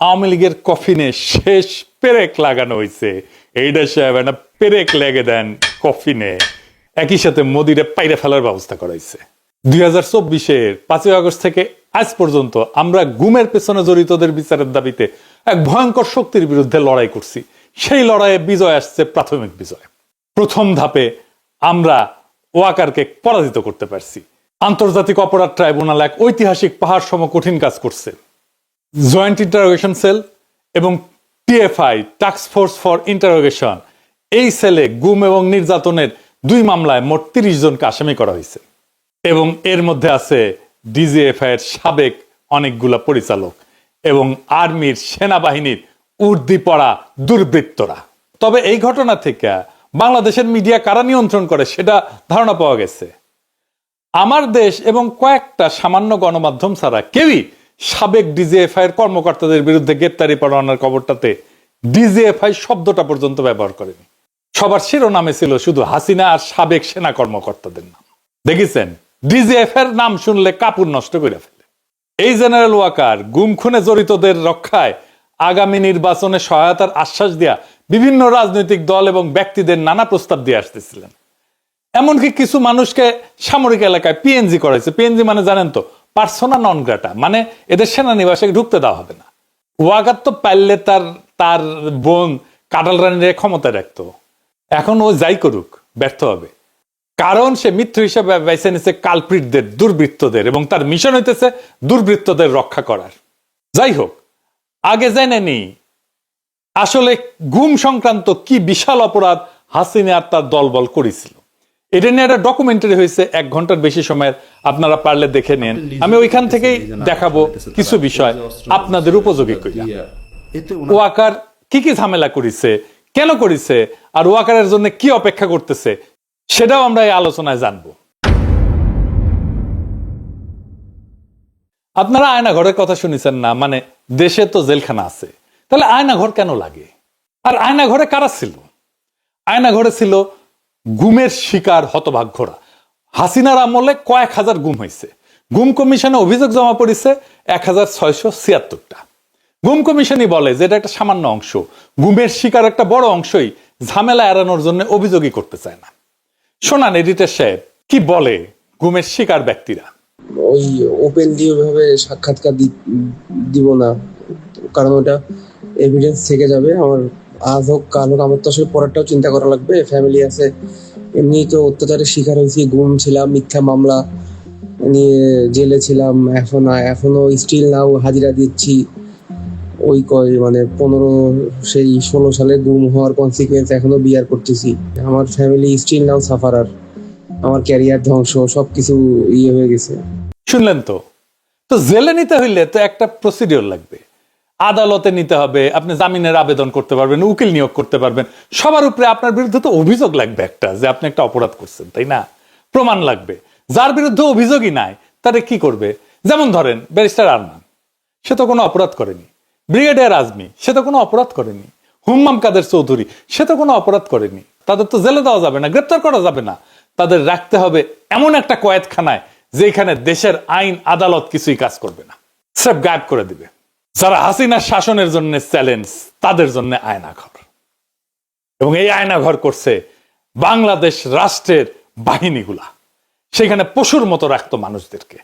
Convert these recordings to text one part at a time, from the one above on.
আওয়ামী লীগের কফিনে শেষ পেরেক লাগানো হয়েছে। এইটা সাহেব একটা পেরেক লেগে দেন কফিনে, একই সাথে মোদিরে পাইরে ফেলার ব্যবস্থা করা হয়েছে। 2024-এর 5ই আগস্ট থেকে আজ পর্যন্ত আমরা গুমের পেছনে জড়িতদের বিচারের দাবিতে এক ভয়ঙ্কর শক্তির বিরুদ্ধে লড়াই করছি। সেই লড়াইয়ে বিজয় আসছে, প্রাথমিক বিজয়। প্রথম ধাপে আমরা ওয়াকারকে পরাজিত করতে পারছি। আন্তর্জাতিক অপরাধ ট্রাইব্যুনাল এক ঐতিহাসিক পাহাড় সম কঠিন কাজ করছে। জয়েন্ট ইন্টারোগেশন সেল এবং TFI task force for interrogation, এই সেলে গুম এবং নির্যাতনের 2 মামলায় মোট 30 জনকে আসামি করা হয়েছে এবং এর মধ্যে আছে ডিজিএফআই এর সাবেক অনেকগুলা পরিচালক এবং আর্মির, সেনাবাহিনীর উর্দি পড়া দুর্বৃত্তরা। তবে এই ঘটনা থেকে বাংলাদেশের মিডিয়া কারা নিয়ন্ত্রণ করে সেটা ধারণা পাওয়া গেছে। আমার দেশ এবং কয়েকটা সামান্য গণমাধ্যম ছাড়া কেউই সাবেক ডিজিএফআই এর কর্মকর্তাদের বিরুদ্ধে গ্রেপ্তারি পরোয়ানার খবরটাতে ডিজিএফআই শব্দটা পর্যন্ত ব্যবহার করেনি। সবার শিরোনামে ছিল শুধু হাসিনা আর সাবেক সেনা কর্মকর্তাদের নাম। দেখেছেন, ডিজিএফআই এর নাম শুনলে কাপড় নষ্ট করে ফেলে। এই জেনারেল ওয়াকার গুম খুনে জড়িতদের রক্ষায় আগামী নির্বাচনে সহায়তার আশ্বাস দেয়া বিভিন্ন রাজনৈতিক দল এবং ব্যক্তিদের নানা প্রস্তাব দিয়ে আসতেছিলেন। এমনকি কিছু মানুষকে সামরিক এলাকায় পিএনজি করাইছে। পিএনজি মানে জানেন তো, পার্সোনা নন গ্রাটা, মানে এদের সেনানিবাসে ঢুকতে দেওয়া হবে না। ওয়াকার তো পারলে তার বোন কাটাল রানীর ক্ষমতায় রাখতো। এখন ও যাই করুক, ব্যর্থ হবে। কারণ সে মৃত্যু হিসেবে বেছে নিচ্ছে কালপ্রিটদের, দুর্বৃত্তদের, এবং তার মিশন হইতেছে দুর্বৃত্তদের রক্ষা করার। যাই হোক, আগে জেনে নি আসলে গুম সংক্রান্ত কি বিশাল অপরাধ হাসিনা আর তার দলবল করেছিল। এটা নিয়ে একটা ডকুমেন্টারি হয়েছে 1 ঘন্টার বেশি সময়ের, আপনারা পারলে দেখে নেন। আমি ওইখান থেকেই দেখাবো কিছু বিষয় আপনাদের উপযোগী কইরা। ওয়াকার কি কি ঝামেলা করেছে, কেন করেছে, আর ওয়াকারের জন্য কি অপেক্ষা করতেছে সেটাও আমরা এই আলোচনায় জানবো। আপনারা আয়নাঘরের কথা শুনেছেন না? মানে দেশে তো জেলখানা আছে, তাহলে আয়নাঘর কেন লাগে? আর আয়নাঘরে কারা ছিল? আয়নাঘরে ছিল গুমের শিকার হতভাগ্যরা। হাসিনার আমলে কয়েক হাজার গুম হয়েছে। গুম কমিশনে অভিযোগ জমা পড়েছে 1676টা। গুম কমিশনই বলে যে এটা একটা সামান্য অংশ, গুমের শিকার একটা বড় অংশই ঝামেলা এড়ানোর জন্য অভিযোগই করতে চায় না। শোনান এডিটর সাহেব কি বলে গুমের শিকার ব্যক্তিরা। ওই ওপেনলি ওইভাবে সাক্ষাৎকার দিব না, কারণ ওটা এভিডেন্স থেকে যাবে। আমার আজ হোক কাল হোক, আমার তো আসলে পরেরটাও চিন্তা করা লাগবে, ফ্যামিলি আছে। এমনি তো অত্যাচারের শিকার হয়েছি, গুম ছিলাম, মিথ্যা মামলা নিয়ে জেলে ছিলাম, এখনো স্টিল নাও হাজিরা দিচ্ছি। ওই 16 সালে গুম হওয়ার কনসিকুয়েন্স এখনো বিয়ার করতেছি। আমার ফ্যামিলি স্টিল নাও সাফারার, আমার ক্যারিয়ার ধ্বংস, সবকিছু হয়ে গেছে। শুনলেন তো? তো জেলে নিতে হইলে তো একটা প্রসিডিওর লাগবে, আদালতে নিতে হবে, আপনি জামিনের আবেদন করতে পারবেন, উকিল নিয়োগ করতে পারবেন। সবার উপরে আপনার বিরুদ্ধে তো অভিযোগ লাগবে একটা, যে আপনি একটা অপরাধ করছেন, তাই না? প্রমাণ লাগবে। যার বিরুদ্ধে অভিযোগই নাই তারে কি করবে? যেমন ধরেন ব্যারিস্টার আরমান, সে তো কোনো অপরাধ করেনি। ব্রিগেডিয়ার আজমি, সে তো কোনো অপরাধ করেনি। হুম্মাম কাদের চৌধুরী, সে তো কোনো অপরাধ করেনি। তাদের তো জেলে দেওয়া যাবে না, গ্রেপ্তার করা যাবে না। তাদের রাখতে হবে এমন একটা কয়েদখানায় যেখানে দেশের আইন আদালত কিছুই কাজ করবে না, সব গায়েব করে দিবে। যারা হাসিনার শাসনের জন্য চ্যালেঞ্জ, তাদের জন্য আয়নাঘর। এবং এই আয়নাঘর করছে বাংলাদেশ রাষ্ট্রের বাহিনীগুলা। সেখানে পশুর মতো রাখতো মানুষদেরকে।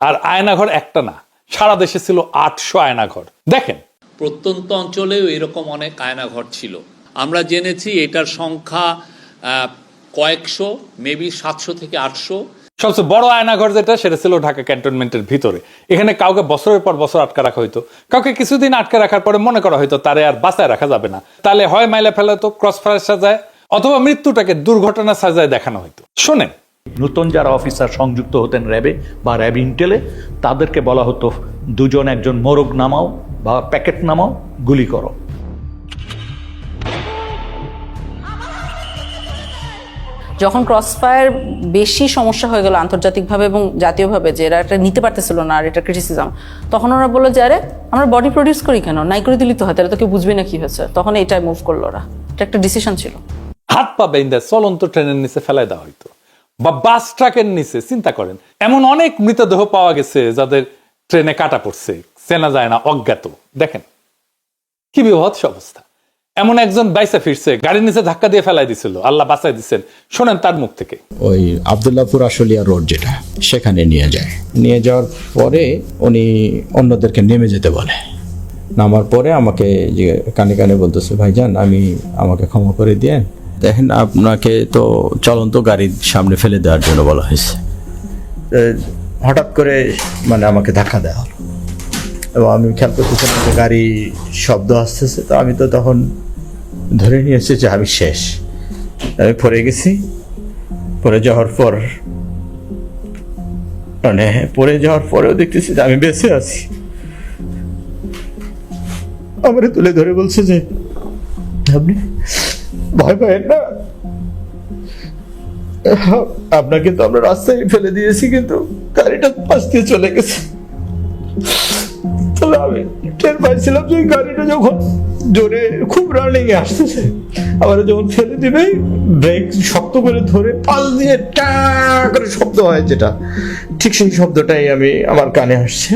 আর আয়নাঘর একটা না, সারা দেশে ছিল 800 আয়নাঘর। দেখেন, প্রত্যন্ত অঞ্চলেও এরকম অনেক আয়নাঘর ছিল। আমরা জেনেছি এটার সংখ্যা কয়েকশো, মেবি 700 থেকে 800। সবচেয়ে বড় আয়নাঘর যেটা, সেটা ছিল ঢাকা ক্যান্টনমেন্টের ভিতরে। এখানে কাউকে বছরের পর বছর আটকে রাখা হইতো। কাউকে কিছুদিন আটকে রাখার পরে মনে করা হইতো তারে আর বাঁচায় রাখা যাবে না, তাহলে হয় মাইলে ফেলা হতো, ক্রস ফায়ার সাজায়, অথবা মৃত্যুটাকে দুর্ঘটনা সাজায় দেখানো হইতো। শোনেন, নতুন যারা অফিসার সংযুক্ত হতেন র্যাবে বা র্যাব ইন্টেলে, তাদেরকে বলা হতো 2 একজন মোরগ নামাও বা প্যাকেট নামাও, গুলি করো। যখন ক্রসফায়ার বেশি সমস্যা হয়ে গেল আন্তর্জাতিকভাবে এবং জাতীয়ভাবে, যে এরা এটা নিতে পারতেছিল না আর এটা ক্রিটিসিজম, তখন ওরা বললো যে আরে আমরা বডি প্রডিউস করি কেন, নাই করে দিলি তো হয়, তাহলে তো কেউ বুঝবে না কি হয়েছে। তখন এটাই মুভ করলো ওরা। এটা একটা ডিসিশন ছিল। হাত পা বেঁধে চলন্ত ট্রেনের নিচে ফেলাই দেওয়া হইতো, বা বাস ট্রাকের নিচে। চিন্তা করেন, এমন অনেক মৃতদেহ পাওয়া গেছে যাদের ট্রেনে কাটা পড়ছে, চেনা যায় না, অজ্ঞাত। দেখেন, কি বিভৎস অবস্থা। এমন একজন বাইসা ফিরছে, গাড়ির নিচে ধাক্কা দিয়ে ফেলাই দিছিল, আল্লাহ বাঁচাই দিচ্ছেন। শোনেন তার মুখ থেকে। ওই আবদুল্লাহপুর আশুলিয়া রোড যেটা, সেখানে নিয়ে যায়। নিয়ে যাওয়ার পরে উনি অন্যদেরকে নেমে যেতে বলে। নামার পরে আমাকে যে কানে কানে বলতেছে, ভাইজান আমাকে ক্ষমা করে দিয়ে, দেখেন আপনাকে তো চলন্ত গাড়ির সামনে ফেলে দেওয়ার জন্য বলা হয়েছে। হঠাৎ করে মানে আমাকে ধাক্কা দেওয়া হলো এবং আমি খেয়াল করতেছিলাম যে গাড়ি শব্দ আসতেছে, তো আমি তো তখন ধরে নিয়েছি যে আমি শেষ, আমি পড়ে গেছি। পড়ে যাওয়ার পর মানে পড়ে যাওয়ার পরেও দেখতেছি যে আমি বেঁচে আছি। আমারে তুলে ধরে বলছে যে আপনি ভয় পাবেন না, আপনাকে তো আমরা রাস্তায় ফেলে দিয়েছি, কিন্তু গাড়িটা পাশ দিয়ে চলে গেছে। তবে আমি টের পাইছিলাম যে গাড়িটা যখন জোরে খুব রানিং এ আসতেছে, আবার যখন ফেলে দিবে ব্রেক শক্ত করে ধরে পাশ দিয়ে টা করে শব্দ হয়, যেটা ঠিক সেই শব্দটাই আমার কানে আসছে।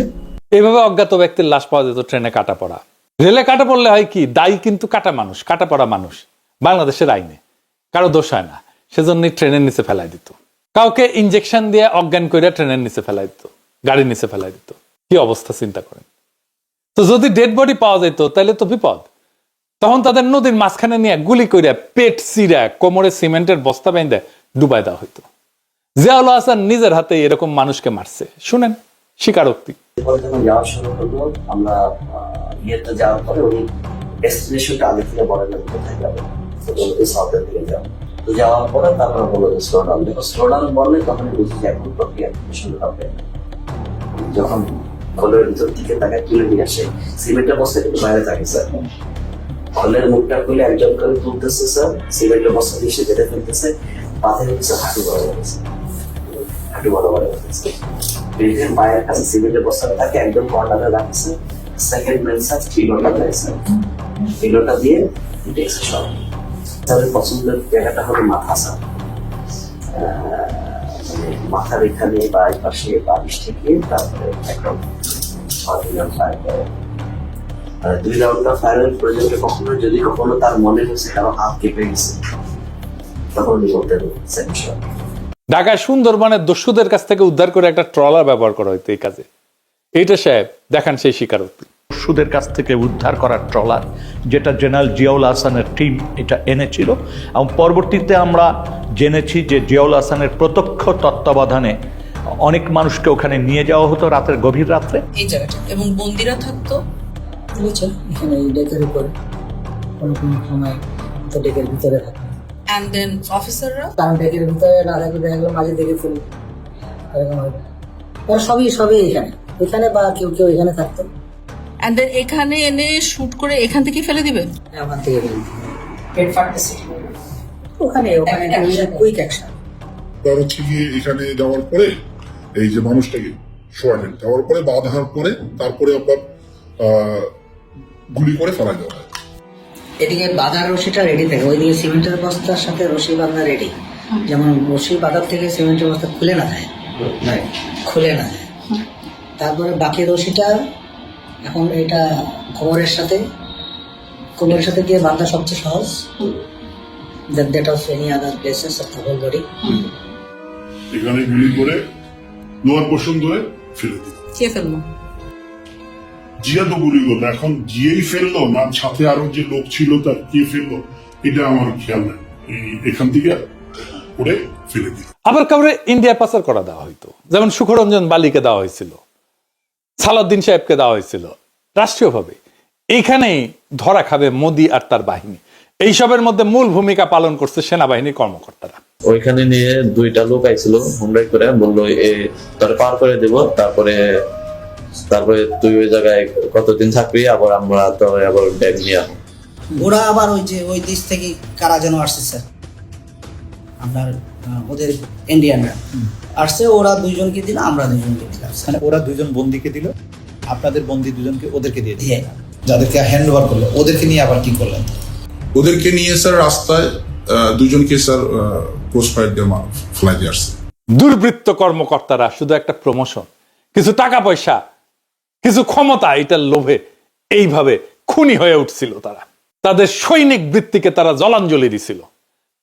এইভাবে অজ্ঞাত ব্যক্তির লাশ পাওয়া যেত ট্রেনে কাটা পড়া। রেলে কাটা পড়লে হয় কি, দায়ী কিন্তু কাটা মানুষ, কাটা পড়া মানুষ। বাংলাদেশের আইনে কারো দোষ হয় না, সেজন্যই ট্রেনের নিচে ফেলাই দিত। কাউকে ইনজেকশন দিয়ে অজ্ঞান করে ট্রেনের নিচে ফেলাই দিত, গাড়ির নিচে ফেলাই দিত। কি অবস্থা চিন্তা করেন। তো যদি ডেড বডি পাওয়া যেত তাহলে তো বিপদ। তখন তাদের নদীর মাঝখানে নিয়ে গুলি করে পেট চিরা কোমরে সিমেন্টের বস্তা বেঁধে ডুবাই দেওয়া হইতো। জিয়াউল হাসান নিজের হাতে এরকম মানুষকে মারছে। শুনেন স্বীকারোক্তি। যখন যাওয়া শুরু করলো, আমরা ইয়েতে যাওয়ার পরে উনি ডেস্টিনেশনটা আগে থেকে বলেন না কোথায় যাবো, তো বলতে সাউথের দিকে যাবো। তো যাওয়ার পরে তারপরে বললো যে স্লো ডাউন, দেখো স্লো ডাউন বললে তখন বুঝি যে এখন প্রক্রিয়া শুরু হবে। যখন কলের ভিতর দিকে তাকে তুলে নিয়ে আসে, সিমেন্টের বস্তা কিন্তু বাইরে থাকে স্যার, কলের মুখটা খুলে একজন করে তুলতেছে স্যার, সিমেন্টের বস্তা দিয়ে সে যেতে ফেলতেছে, পাথরে হচ্ছে হাঁটু বড় হয়েছে, হাঁটু বড় বড় হয়েছে। ব্রিজের পায়ের কাছে সিমেন্টের বস্তাটা থাকে, একদম কর্নারে রাখছে। সেকেন্ড ম্যান স্যার ফিলোটা দিয়েছে, ফিলোটা দিয়ে দেখছে সব। তাদের পছন্দের জায়গাটা হলো মাথা স্যার, মাথার এখানে বা এই পাশে বালিশ থেকে তারপরে একদম 6 রাউন্ড ফায়ার করে। 2 রাউন্ডটা ফায়ারের প্রয়োজনে কখনো যদি কখনো তার মনে হয়েছে কারো হাত কেঁপে গেছে, তখন উনি বলতেন সেন্সর। ঢাকায় সুন্দরবনের দস্যুদের কাছ থেকে উদ্ধার করে একটা ট্রলার ব্যবহার করা হইতো এই কাজে। এইটা সাহেব দেখান সেই স্বীকারোক্তি। দস্যুদের কাছ থেকে উদ্ধার করার ট্রলার, যেটা জেনারেল জিয়াউল হাসানের টিম এটা এনেছিল, এবং পরবর্তীতে আমরা জেনেছি যে জিয়াউল হাসানের প্রত্যক্ষ তত্ত্বাবধানে অনেক মানুষকে ওখানে নিয়ে যাওয়া হতো রাতের গভীর রাত্রে। এই জায়গাটা এবং বন্দিরা থাকতো বুঝছেন, এখানে এই ডেকের উপরে কোনো কোনো সময় তো ডেকের ভিতরে থাকে, এন্ড দেন অফিসাররা কারণ ডেকের ভিতরে না থাকলে দেখা গেলো মাঝে দেখে ফেলি, এরকম হবে। ওরা সবই এখানে বা কেউ এখানে থাকতো, এন্ড দেন এখানে এনে শুট করে এখান থেকে ফেলে দিবে। ওখান থেকে পেট ফাটতেছে ওখানে কুইক অ্যাকশন। তার হচ্ছে গিয়ে এখানে যাওয়ার পরে এই যে মানুষটাকে শোয়ালেন, যাওয়ার পরে বাঁধার পরে তারপরে আপনার গুলি করে ফেলা দেওয়া হয়। এদিকে বাঁধার রশিটা রেডি থাকে, ওইদিকে সিমেন্টের বস্তার সাথে রশি বাঁধা রেডি, যেমন রশি বাঁধার থেকে সিমেন্টের বস্তা খুলে না যায়। তারপরে বাকি রশিটা এখন এটা কোমরের সাথে দিয়ে বাঁধা সবচেয়ে সহজ। that of any other places of the whole body. এখানে গুলি করে লোয়ার পোর্শন ধরে ফেলে দিল। কে ফেললো? জিয়া তো গুলি করলো, এখন জিয়েই ফেললো না সাথে আরো যে লোক ছিল তার কে ফেললো এটা আমার খেয়াল নাই, এখান থেকে করে ফেলে দিল। আবার কাউরে ইন্ডিয়া পাচার করা দেওয়া হইতো, যেমন সুখরঞ্জন বালিকে দেওয়া হয়েছিল, সালাউদ্দিন সাহেবকে দেওয়া হয়েছিল রাষ্ট্রীয়ভাবে। এইখানেই ধরা খাবে মোদি আর তার বাহিনী। এইসবের মধ্যে মূল ভূমিকা পালন করছে সেনাবাহিনীর কর্মকর্তারা। ওইখানে নিয়ে 2টা লোক আইছিল হুমরাই করে, বললো তোর পার করে দেব, তারপরে তুই ওই জায়গায় কতদিন থাকবি, আবার আমরা তো আবার ব্যাগ নিয়ে আসবো। ওরা আবার ওই দেশ থেকে কারা যেন আসছে স্যার, আপনার ওদের ইন্ডিয়ানরা আসছে, ওরা 2জনকে দিল, আমরা 2জনকে দিলাম। মানে ওরা 2জন বন্দীকে দিল, আপনাদের বন্দী 2জনকে ওদেরকে দিয়ে দিল, যাদেরকে হ্যান্ড ওভার করলো ওদেরকে নিয়ে আবার কি করলেন? ওদেরকে নিয়ে স্যার রাস্তায় 2জনকে স্যার ক্রস ফায়ার দিয়ে ফ্লাই দিয়ে আসছে। দুর্বৃত্ত কর্মকর্তারা শুধু একটা প্রমোশন, কিছু টাকা পয়সা, কিছু ক্ষমতা, এটার লোভে এইভাবে খুনি হয়ে উঠছিল তারা, তাদের সৈনিক বৃত্তিকে তারা জলাঞ্জলি দিছিল।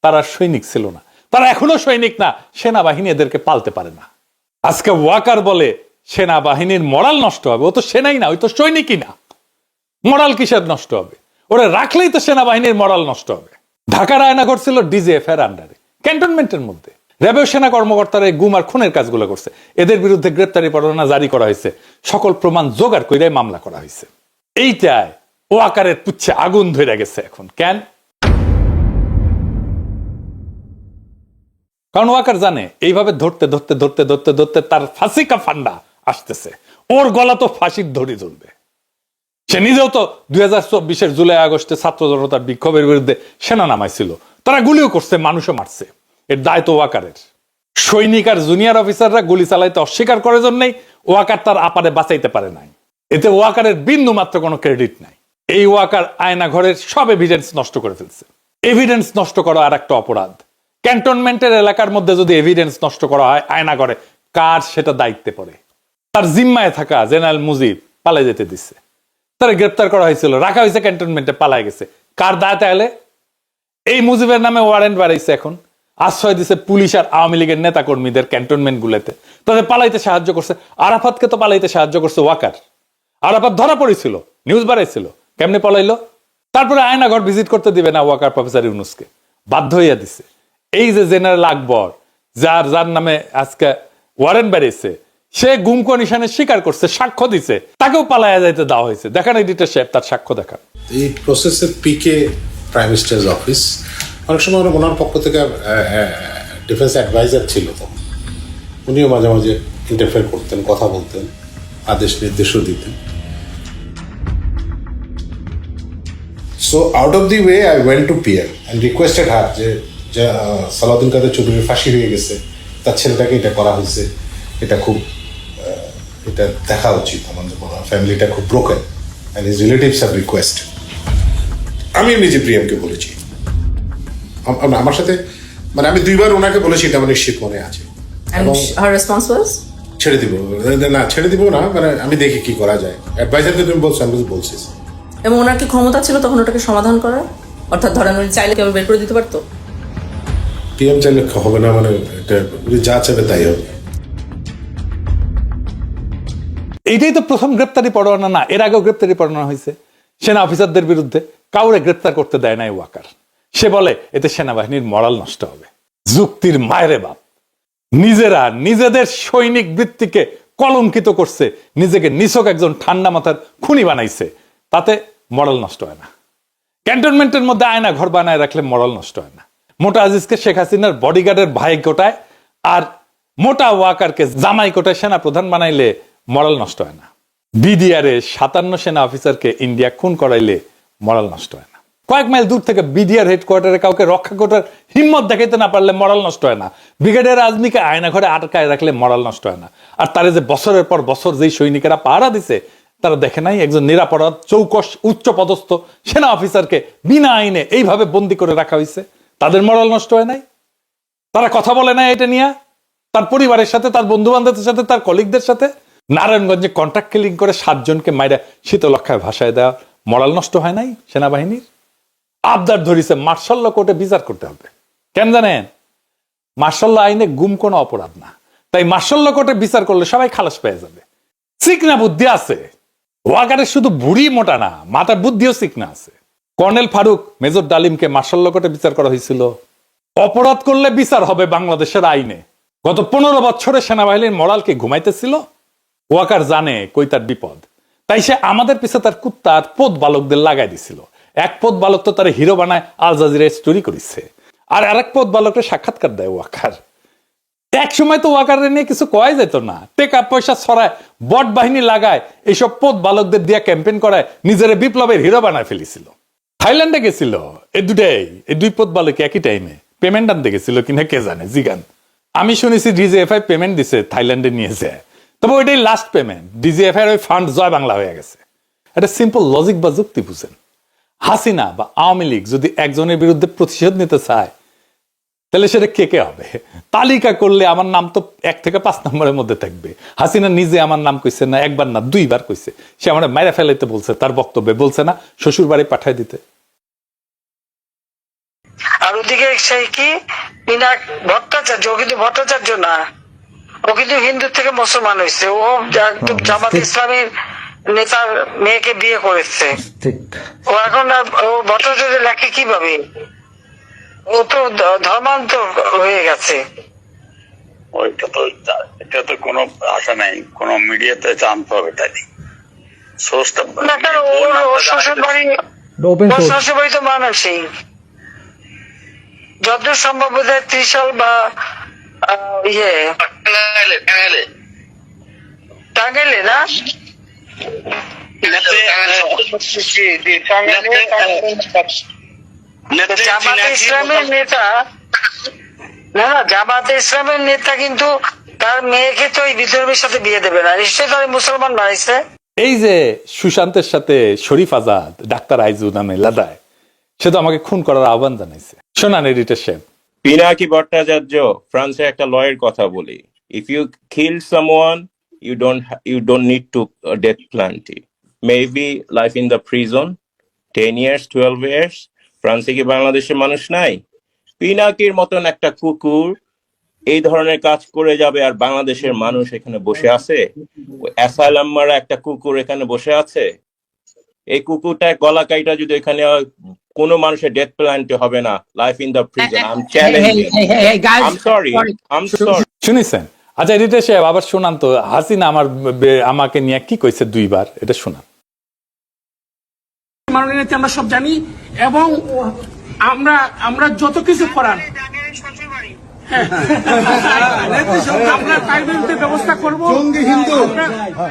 তারা সৈনিক ছিল না, তারা এখনো সৈনিক না, সেনাবাহিনী এদেরকে পালতে পারে না। আজকে ওয়াকার বলে সেনাবাহিনীর মরাল নষ্ট হবে, ও তো সেনাই না, ওই তো সৈনিকই না, মরাল কিসের নষ্ট হবে? ওরা রাখলেই তো সেনাবাহিনীর মরাল নষ্ট হবে। ঢাকার আয়নাঘর ছিল ডিজিএফ এর আন্ডারে, ক্যান্টনমেন্টের মধ্যে। র্যাবের সেনা কর্মকর্তারা এই গুম আর খুনের কাজগুলো করছে, এদের বিরুদ্ধে গ্রেপ্তারি পরোয়ানা জারি করা হয়েছে, সকল প্রমাণ জোগাড় করে মামলা করা হয়েছে। এইটায় ওয়াকারের পুচ্ছে আগুন ধরে গেছে এখন। কেন? কারণ ওয়াকার জানে এইভাবে ধরতে ধরতে ধরতে ধরতে ধরতে তার ফাঁসি কা ফান্ডা আসতেছে, ওর গলা তো ফাঁসির ধরি জ্বলবে। সে নিজেও তো 2024 জুলাই আগস্টে ছাত্র জনতার বিক্ষোভের বিরুদ্ধে সেনা নামাইছিল, তারা গুলিও করছে, মানুষও মারছে। এর দায় তো ওয়াকারের। সৈনিক আর জুনিয়র অফিসাররা গুলি চালাইতে অস্বীকার করার জন্যই ওয়াকার তার আপারে বাঁচাইতে পারে নাই। এতে ওয়াকারের বিন্দু মাত্র কোনো ক্রেডিট নাই। এই ওয়াকার আয়না ঘরের সব এভিডেন্স নষ্ট করে ফেলছে। এভিডেন্স নষ্ট করা আর একটা অপরাধ। ক্যান্টনমেন্টের এলাকার মধ্যে যদি এভিডেন্স নষ্ট করা হয় আয়না ঘরে, কার সেটা দায়িত্বে পড়ে? তার জিম্মায় থাকা জেনারেল মুজিব পালাই যেতে দিচ্ছে, তারা গ্রেপ্তার করা হয়েছিল, রাখা হয়েছে ক্যান্টনমেন্টে, পালাই গেছে। কার দায় তাহলে? এই মুজিবের নামে ওয়ারেন্ট বাড়াইছে, এখন আশ্রয় দিচ্ছে পুলিশ আর আওয়ামী লীগের নেতা কর্মীদের ক্যান্টনমেন্ট গুলোতে, তাদের পালাইতে সাহায্য করছে। আরাফাতকে তো পালাইতে সাহায্য করছে ওয়াকার। আরাফাত ধরা পড়েছিল, নিউজ বাড়াইছিল, কেমনে পলাইলো? তারপরে আয়নাঘর ভিজিট করতে দিবে না ওয়াকার প্রফেসর ইউনুসকে, বাধ্য হইয়া দিছে। এই যে জেনারেল আকবর, যার নামে আজকে ওয়ারেন্ট বাড়িয়েছে, সে গুম কমিশনে স্বীকার করছে, সাক্ষ্য দিছে, তাকেও পালাইয়া যাইতে দেওয়া হয়েছে। দেখান এডিটর সাহেব তার সাক্ষ্য দেখান। এই প্রসেসের পিকে প্রাইম মিনিস্টার্স অফিস, অনেক সময় ওনার পক্ষ থেকে ডিফেন্স অ্যাডভাইজার ছিল, তো উনিও মাঝে মাঝে ইন্টারফেয়ার করতেন, কথা বলতেন, আদেশ নির্দেশও দিতেন। So out of the way I went to PM and requested হার যে সালাউদ্দিন কাদের চৌধুরীর ফাঁসি হয়ে গেছে, তার ছেলেটাকে এটা করা হয়েছে, এটা খুব এটা দেখা উচিত, আমাদের ফ্যামিলিটা খুব broken and his relatives have request. আমি নিজে প্রিয়ামকে বলেছি, আমার সাথে মানে আমি 2 বার ওনাকে বলেছি, এটা আমার নিশ্চিত মনে আছে। এবং ছেড়ে দিব না, ছেড়ে দিব না, মানে আমি দেখি কি করা যায়। অ্যাডভাইজারকে তুমি বলছো, আমি বলছি। এবং ওনার কি ক্ষমতা ছিল তখন ওটাকে সমাধান করার? অর্থাৎ ধরেন উনি চাইলে কেউ বের করে দিতে পারতো? পিএম চাইলে হবে না, মানে এটা যা চাইবে তাই হবে। এইটাই তো প্রথম গ্রেপ্তারি পরোয়ানা না, এর আগেও গ্রেপ্তারি পরোয়ানা হয়েছে সেনা অফিসারদের বিরুদ্ধে, কাউরে গ্রেপ্তার করতে দেয় নাই ওয়াকার। সে বলে এতে সেনাবাহিনীর মরাল নষ্ট হবে। যুক্তির মায়েরে বাপ, নিজেরা নিজেদের সৈনিক বৃত্তিকে কলঙ্কিত করছে, নিজেকে নিছক একজন ঠান্ডা মাথার খুনি বানাইছে, তাতে মরাল নষ্ট হয় না। ক্যান্টনমেন্টের মধ্যে আয়না ঘর বানায় রাখলে মরাল নষ্ট হয় না। মোটা আজিজকে শেখ হাসিনার বডিগার্ডের ভাই কোটায় আর মোটা ওয়াকারকে জামাই কোটায় সেনা প্রধান বানাইলে মরাল নষ্ট হয় না। বিডিআরে 57 সেনা অফিসারকে ইন্ডিয়া খুন করাইলে মরাল নষ্ট হয় না। কয়েক মাইল দূর থেকে বিডিআর হেডকোয়ার্টারে কাউকে রক্ষা করার হিম্মত দেখাইতে না পারলে মরাল নষ্ট হয় না। ব্রিগেডিয়ার আজমিকে আয়না ঘরে আটকায় রাখলে মরাল নষ্ট হয় না। আর তারে যে বছরের পর বছর যেই সৈনিকেরা পাহারা দিছে, তারা দেখে নাই একজন নিরাপরাধ চৌকস উচ্চ পদস্থ সেনা অফিসারকে বিনা আইনে এইভাবে বন্দী করে রাখা হয়েছে, তাদের মরাল নষ্ট হয় নাই? তারা কথা বলে না এটা নিয়ে তার পরিবারের সাথে, তার বন্ধু বান্ধবদের সাথে, তার কলিগদের সাথে? নারায়ণগঞ্জে কন্ট্রাক্ট কিলিং করে 7 জনকে মাইরা শীতলক্ষায় ভাসায় দেওয়া মরাল নষ্ট হয় নাই সেনাবাহিনীর? আবদার ধরিছে মার্শাল কোর্টে বিচার করতে হবে। কেন জানেন? মার্শাল আইনে গুম কোনো অপরাধ না, তাই মার্শাল কোর্টে বিচার করলে সবাই খালাস পেয়ে যাবে। চিকনা বুদ্ধি আছে ওয়াকারের, শুধু বুড়ি মোটা না, মাথার বুদ্ধিও চিকনা আছে। কর্নেল ফারুক, মেজর ডালিমকে মার্শাল কোর্টে বিচার করা হয়েছিল। অপরাধ করলে বিচার হবে বাংলাদেশের আইনে। গত 15 বছরে সেনাবাহিনীর মরালকে ঘুমাইতেছিল। ওয়াকার জানে কই তার বিপদ, তাই সে আমাদের পিছে তার কুত্তা আর পোত বালকদের লাগাই দিছিল। এক পোত বালক তো তার হিরো বানায় আল জাজিরায় স্টোরি করেছে, আর আরেক পোত বালকের সাক্ষাৎকার দেয় ওয়াকার। এক সময় তো ওয়াকারে নিয়ে কিছু কয় যেত না, টেকা পয়সা ছড়ায়, বট বাহিনী লাগায়, এইসব পোত বালকদের দিয়ে ক্যাম্পেইন করায় নিজের বিপ্লবের হিরো বানায় ফেলেছিল। থাইল্যান্ডে গেছিল এই 2 পোত বালক একই টাইমে পেমেন্ট আনতে গেছিল কিনা কে জানে, জিগান। আমি শুনেছি ডিজিএফআই পেমেন্ট দিছে থাইল্যান্ডে নিয়ে যায়, তবে ওইটাই লাস্ট পেমেন্ট। ডিজিএফআই ওই ফান্ড জয় বাংলা হয়ে গেছে। এটা সিম্পল লজিক বা যুক্তি বুঝেন। হাসিনা বা আওয়ামী লীগ যদি একজনের বিরুদ্ধে প্রতিশোধ নিতে চায়, তাহলে সেটা কে কে হবে? তালিকা করলে আমার নাম তো 1 থেকে 5 নম্বরের মধ্যে থাকবে। হাসিনা নিজে আমার নাম কইছে না, একবার না 2বার কইছে। সে আমার মাইরা ফেলাইতে বলছে, তার বক্তব্যে বলছে না শ্বশুর বাড়ি পাঠায় দিতে। আর ওদিকে সেই কি পিনাক ভট্টাচার্য, ও কিন্তু ভট্টাচার্য না, ও কিন্তু হিন্দু থেকে মুসলমান হয়েছে। ও একদম জামাত ইসলামের নেতার মেয়েকে বিয়ে করেছে। ও এখন ও ভট্টাচার্য লেখে কিভাবে? ও তো ধর্মান্তর হয়ে গেছে। এটা তো কোনো আশা নাই, কোনো মিডিয়াতে জানতে হবে তাই সোর্সটা না কেন, ওর শ্বশুর বাড়ি তো মানুষই যতদূর সম্ভব বোধহয় ত্রিশাল বা টাঙ্গাইলে না, জামাতে ইসলামের নেতা না, জামাতে ইসলামের নেতা কিন্তু তার মেয়েকে তো এই বিধর্মীর সাথে বিয়ে দেবে না, নিশ্চয়ই তার মুসলমান বানাইছে। এই যে সুশান্তের সাথে শরীফ আজাদ, ডাক্তার আইজু নামে লাদায়, সে তো আমাকে খুন করার আহ্বান জানাইছে। শোনান এডিটর সাহেব। পিনাকি ভট্টাচার্য ফ্রান্সে একটা লয়ের কথা বলি, if you kill someone you don't need to death penalty, maybe life in the prison 10 years 12 years। ফ্রান্সে কি বাংলাদেশের মানুষ নাই? পিনাকির মতন একটা কুকুর এই ধরনের কাজ করে যাবে আর বাংলাদেশের মানুষ এখানে বসে আছে? অ্যাসাইলাম মারা একটা কুকুর এখানে বসে আছে। এই কুকুরটা গলা কাইটা যদি এখানে কোনো মানুষের ডেথ পেনাল্টি হবে না, life in the prison. I am challenging, I am sorry. শুনেছেন? আচ্ছা এডিটর সাহেব আবার শোনান তো, হাসিনা আমাকে নিয়ে কি কইছে 2বার, এটা শোনান। মাননীয় আমরা সব জানি এবং আমরা যত কিছু করার আমরা তার বিরুদ্ধে ব্যবস্থা করবো,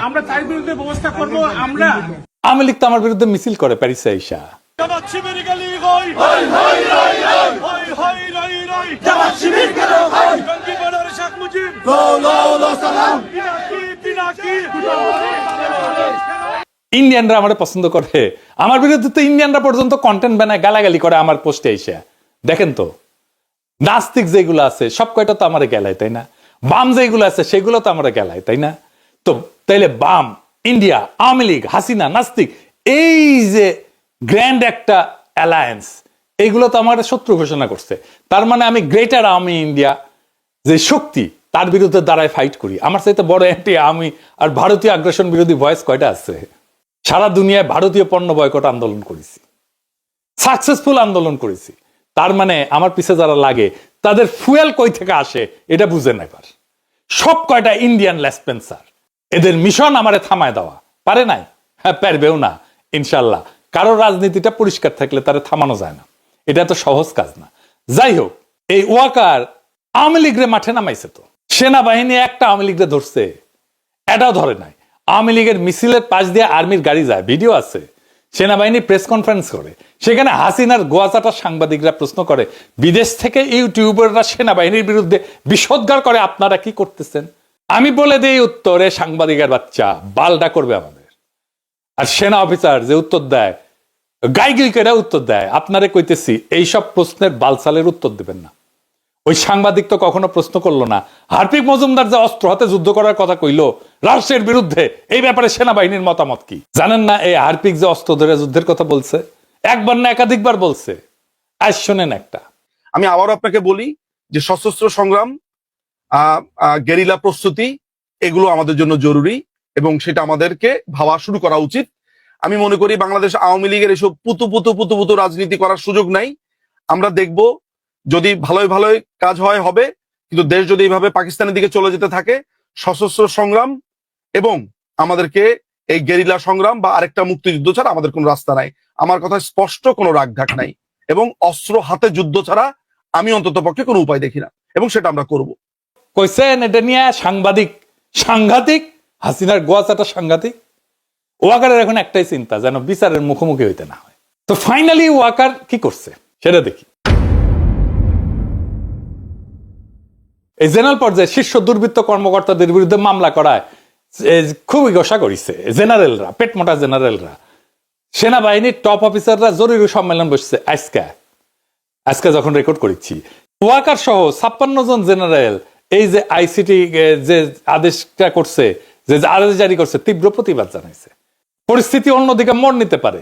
আমরা তার বিরুদ্ধে ব্যবস্থা করবো। আমরা আওয়ামী লীগ তো আমার বিরুদ্ধে মিছিল করে প্যারিসে আইসা। ইন্ডিয়ানরা আমার পছন্দ করে, আমার বিরুদ্ধে তো ইন্ডিয়ানরা পর্যন্ত কন্টেন্ট বানায় গালাগালি করে আমার পোস্টে এসে। দেখেন তো, নাস্তিক যেগুলো আছে সব কয়টা তো আমার গেলায়, তাই না? বাম যেগুলো আছে সেগুলো তো আমার গেলায়, তাই না? তো তাইলে বাম, ইন্ডিয়া, আওয়ামী লীগ, হাসিনা, নাস্তিক, এই যে গ্র্যান্ড একটা অ্যালায়েন্স, এইগুলো তো আমার শত্রু ঘোষণা করছে। তার মানে আমি গ্রেটার আওয়ামী ইন্ডিয়া যে শক্তি, তার বিরুদ্ধে দাঁড়ায় ফাইট করি। আমার চাইতে বড় অ্যান্টি আওয়ামী আর ভারতীয় আগ্রাসন বিরোধী ভয়েস কয়টা আছে? সারা দুনিয়ায় ভারতীয় পণ্য বয়কট আন্দোলন করেছি, সাকসেসফুল আন্দোলন করেছি। তার মানে আমার পিছে যারা লাগে তাদের ফুয়েল কই থেকে আসে এটা বুঝে না। এবার সব কয়টা ইন্ডিয়ান লেসপেন্সার, এদের মিশন আমারে থামায় দেওয়া, পারে নাই? হ্যাঁ, পারবেও না ইনশাল্লাহ। কারো রাজনীতিটা পরিষ্কার থাকলে তারা থামানো যায় না, এটা তো সহজ কাজ না। যাই হোক, এই ওয়াকার আওয়ামী লীগরে মাঠে নামাইছে, তো সেনাবাহিনী একটা আওয়ামী লীগরে ধরছে, এটাও ধরে নাই। আওয়ামী লীগের মিছিলের পাশ দিয়ে আর্মির গাড়ি যায়, ভিডিও আছে। সেনাবাহিনী প্রেস কনফারেন্স করে, সেখানে হাসিনার গোয়াচাটা সাংবাদিকরা প্রশ্ন করে, বিদেশ থেকে ইউটিউবাররা সেনাবাহিনীর বিরুদ্ধে বিষোদ্গার করে, আপনারা কি করতেছেন? আমি বলে দিই উত্তরে, সাংবাদিকের বাচ্চা বালডা করবে আমাদের। আর সেনা অফিসার যে উত্তর দেয়, গাইগিলকেরা উত্তর দেয়, আপনারে কইতেছি এইসব প্রশ্নের বালসালের উত্তর দেবেন না। ওই সাংবাদিক তো কখনো প্রশ্ন করলো না হার্পিক মজুমদার যে অস্ত্র হাতে যুদ্ধ করার কথা কইলো রাশিয়ার বিরুদ্ধে, এই ব্যাপারে সেনাবাহিনীর মতামত কি? জানেন না এই হার্পিক যে অস্ত্র ধরে যুদ্ধের কথা বলছে? একবার না একাধিকবার বলছে। আজ শোনেন একটা। আমি আবারও আপনাকে বলি যে সশস্ত্র সংগ্রাম, গেরিলা প্রস্তুতি, এগুলো আমাদের জন্য জরুরি এবং সেটা আমাদেরকে ভাবা শুরু করা উচিত। আমি মনে করি বাংলাদেশ আওয়ামী লীগের এসব পুতু রাজনীতি করার সুযোগ নাই। আমরা দেখব যদি ভালোই কাজ হয় হবে, কিন্তু দেশ যদি এইভাবে পাকিস্তানের দিকে চলে যেতে থাকে, সশস্ত্র সংগ্রাম এবং আমাদেরকে এই গেরিলা সংগ্রাম বা আরেকটা মুক্তিযুদ্ধ ছাড়া আমাদের কোনো রাস্তা নাই। আমার কথা স্পষ্ট, কোনো রাগঢাক নাই এবং অস্ত্র হাতে যুদ্ধ ছাড়া আমি অন্তত পক্ষে কোনো উপায় দেখি না, এবং সেটা আমরা করব। কইছেন এটা নিয়ে সাংঘাতিক হাসিনার গোয়াচাটা সাংঘাতিক। ওয়াকারের এখন একটাই চিন্তা, যেন বিচারের মুখোমুখি হইতে না হয়। তো ফাইনালি ওয়াকার কি করছে সেটা দেখি। এই জেনারেল পর্যায়ে শীর্ষ দুর্বৃত্ত কর্মকর্তাদের বিরুদ্ধে মামলা করায় খুবই গোসা করিছে জেনারেলরা, পেটমোটা জেনারেলরা। সেনাবাহিনীর টপ অফিসাররা জরুরি সম্মেলন বসছে আজকে যখন রেকর্ড করেছি। ওয়াকার সহ 56 জন জেনারেল এই যে আইসিটি যে আদেশটা করছে, যে আদেশ জারি করছে, তীব্র প্রতিবাদ জানাইছে। পরিস্থিতি অন্যদিকে মোড় নিতে পারে।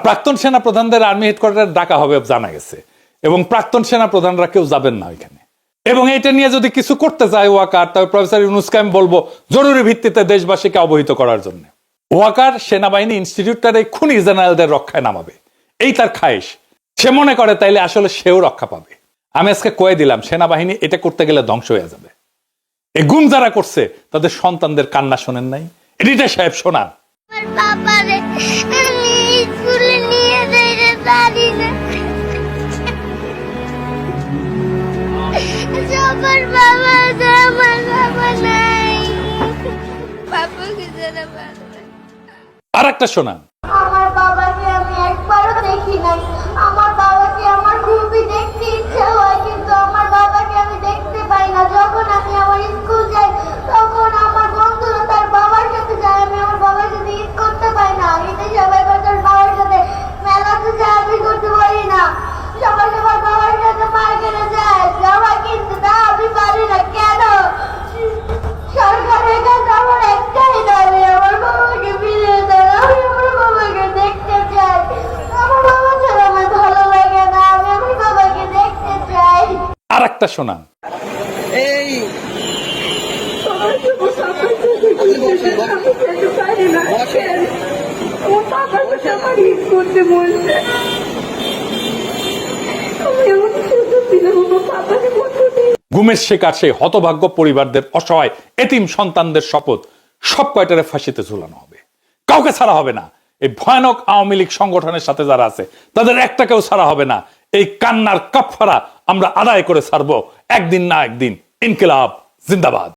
প্রাক্তন সেনা প্রধানদের আর্মি হেডকোয়ার্টারে ডাকা হবে জানা গেছে, এবং প্রাক্তন সেনা প্রধানরা কেউ যাবেন না ওইখানে। এবং এটা নিয়ে যদি কিছু করতে চায় ওয়াকার, তবে প্রফেসর ইউনূসকে আমি বলবো জরুরি ভিত্তিতে দেশবাসীকে অবহিত করার জন্য। ওয়াকার সেনাবাহিনী ইনস্টিটিউটটার এই খুনি জেনারেলদের রক্ষায় নামাবে, এই তার খায়েশ। সে মনে করে তাইলে আসলে সেও রক্ষা পাবে। আমি আজকে কয়ে দিলাম, সেনাবাহিনী এটা করতে গেলে ধ্বংস হয়ে যাবে। এই গুম যারা করছে তাদের সন্তানদের কান্না শোনেন নাই? এডিটর সাহেব শোনান। আর একটা শোনান। আমার বাবাকে আমি একবারও দেখি নাই। আমার বাবাকে আমার খুবই দেখতে ইচ্ছে হয়, কিন্তু আমার বাবাকে আমি দেখতে পাই না। যখন আমি আমার স্কুল যাই তখন আমার বন্ধুরা তার বাবার সাথে যায়, আমি আমার বাবার সাথে ঈদ করতে পাই না। ঈদে সবাই তার বাবার সাথে মেলাতে যায়, আমি করতে পারি না। সবাই সবার বাবার সাথে মার্কেটে যায়, জামা কিনতে, তা আমি পারি না। কেন? সরকারের কাছে আমার একটাই দাবি, আমার বাবাকে ফিরিয়ে দেন। আমি আমার বাবাকে দেখতে চাই। আমার বাবা ছাড়া আমার ভালো লাগে না, আমি আমার বাবাকে দেখতে চাই। আর একটা শোনান। গুমের শিকার সেই হতভাগ্য পরিবারদের অসহায় এতিম সন্তানদের শপথ, সব কয়টারে ফাঁসিতে ঝুলানো হবে, কাউকে ছাড়া হবে না। এই ভয়ানক আওয়ামী লীগ সংগঠনের সাথে যারা আছে তাদের একটাকেও ছাড়া হবে না। এই কান্নার কাফারা আমরা আদায় করে ছাড়বো একদিন না একদিন। ইনকিলাব জিন্দাবাদ।